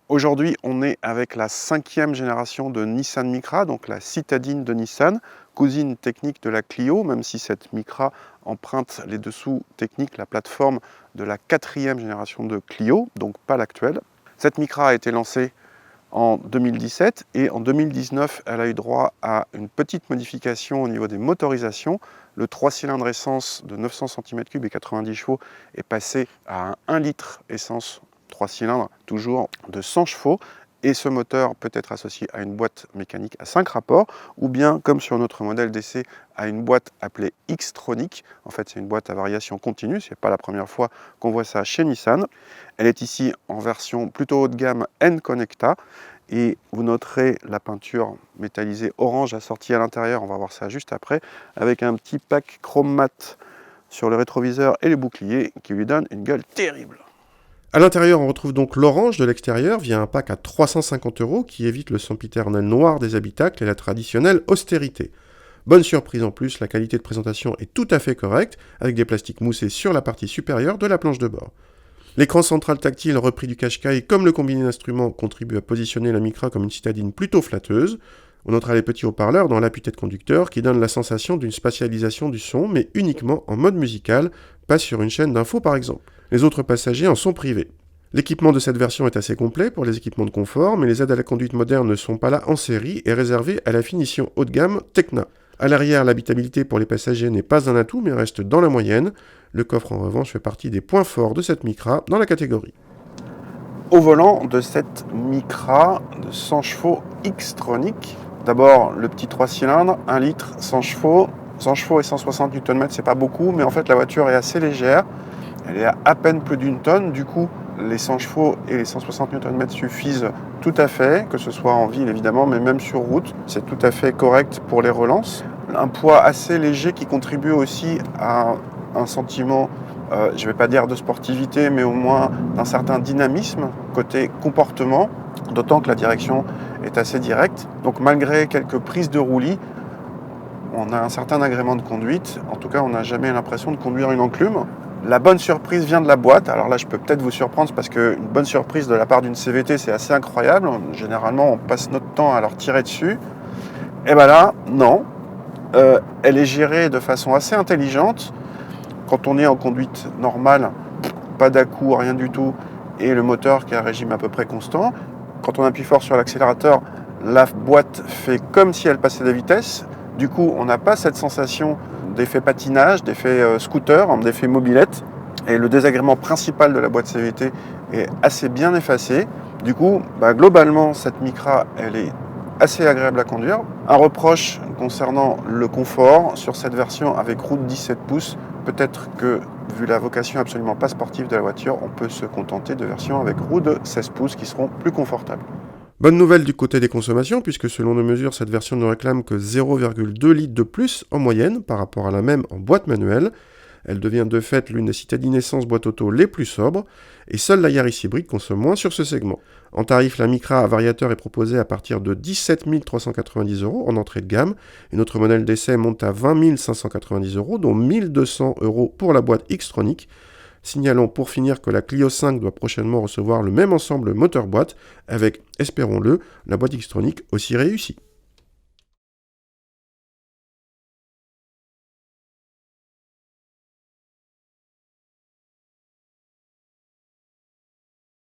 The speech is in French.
Aujourd'hui, on est avec la 5e génération de Nissan Micra, donc la citadine de Nissan, cousine technique de la Clio, même si cette Micra emprunte les dessous techniques, la plateforme de la 4e génération de Clio, donc pas l'actuelle. Cette Micra a été lancée en 2017 et en 2019, elle a eu droit à une petite modification au niveau des motorisations. Le 3 cylindres essence de 900 cm3 et 90 chevaux est passé à un 1 litre essence 3 cylindres, toujours de 100 chevaux. Et ce moteur peut être associé à une boîte mécanique à 5 rapports, ou bien, comme sur notre modèle d'essai, à une boîte appelée Xtronic. En fait, c'est une boîte à variation continue, ce n'est pas la première fois qu'on voit ça chez Nissan. Elle est ici en version plutôt haut de gamme N-Connecta, et vous noterez la peinture métallisée orange assortie à l'intérieur, on va voir ça juste après, avec un petit pack chrome mat sur le rétroviseur et les boucliers qui lui donnent une gueule terrible. À l'intérieur, on retrouve donc l'orange de l'extérieur via un pack à 350 € qui évite le sempiternel noir des habitacles et la traditionnelle austérité. Bonne surprise en plus, la qualité de présentation est tout à fait correcte, avec des plastiques moussés sur la partie supérieure de la planche de bord. L'écran central tactile repris du Qashqai comme le combiné d'instruments contribue à positionner la Micra comme une citadine plutôt flatteuse. On notera les petits haut-parleurs dans l'appui-tête conducteur qui donnent la sensation d'une spatialisation du son, mais uniquement en mode musical, pas sur une chaîne d'infos par exemple. Les autres passagers en sont privés. L'équipement de cette version est assez complet pour les équipements de confort, mais les aides à la conduite moderne ne sont pas là en série et réservées à la finition haut de gamme Tecna. À l'arrière, l'habitabilité pour les passagers n'est pas un atout, mais reste dans la moyenne. Le coffre, en revanche, fait partie des points forts de cette Micra dans la catégorie. Au volant de cette Micra de 100 chevaux Xtronic, d'abord le petit 3 cylindres, 1 litre, 100 chevaux. 100 chevaux et 160 Nm, c'est pas beaucoup, mais en fait la voiture est assez légère. Elle est à peine plus d'une tonne, du coup les 100 chevaux et les 160 Nm suffisent tout à fait, que ce soit en ville évidemment, mais même sur route, c'est tout à fait correct pour les relances. Un poids assez léger qui contribue aussi à un sentiment, je ne vais pas dire de sportivité, mais au moins d'un certain dynamisme côté comportement, d'autant que la direction est assez directe. Donc malgré quelques prises de roulis, on a un certain agrément de conduite. En tout cas, on n'a jamais l'impression de conduire une enclume. La bonne surprise vient de la boîte. Alors là, je peux peut-être vous surprendre parce qu'une bonne surprise de la part d'une CVT, c'est assez incroyable. Généralement, on passe notre temps à leur tirer dessus. Et bien là, non. Elle est gérée de façon assez intelligente. Quand on est en conduite normale, pas d'à-coup, rien du tout, et le moteur qui a un régime à peu près constant. Quand on appuie fort sur l'accélérateur, la boîte fait comme si elle passait la vitesse. Du coup, on n'a pas cette sensation d'effet patinage, d'effet scooter, d'effet mobilette. Et le désagrément principal de la boîte CVT est assez bien effacé. Du coup, globalement, cette Micra, elle est assez agréable à conduire. Un reproche concernant le confort sur cette version avec roue de 17 pouces. Peut-être que, vu la vocation absolument pas sportive de la voiture, on peut se contenter de versions avec roue de 16 pouces qui seront plus confortables. Bonne nouvelle du côté des consommations, puisque selon nos mesures, cette version ne réclame que 0,2 litres de plus en moyenne par rapport à la même en boîte manuelle. Elle devient de fait l'une des citadines essence boîte auto les plus sobres, et seule la Yaris hybride consomme moins sur ce segment. En tarif, la Micra à variateur est proposée à partir de 17 390 € en entrée de gamme, et notre modèle d'essai monte à 20 590 €, dont 1 200 € pour la boîte Xtronic. Signalons pour finir que la Clio 5 doit prochainement recevoir le même ensemble moteur-boîte avec, espérons-le, la boîte Xtronic aussi réussie.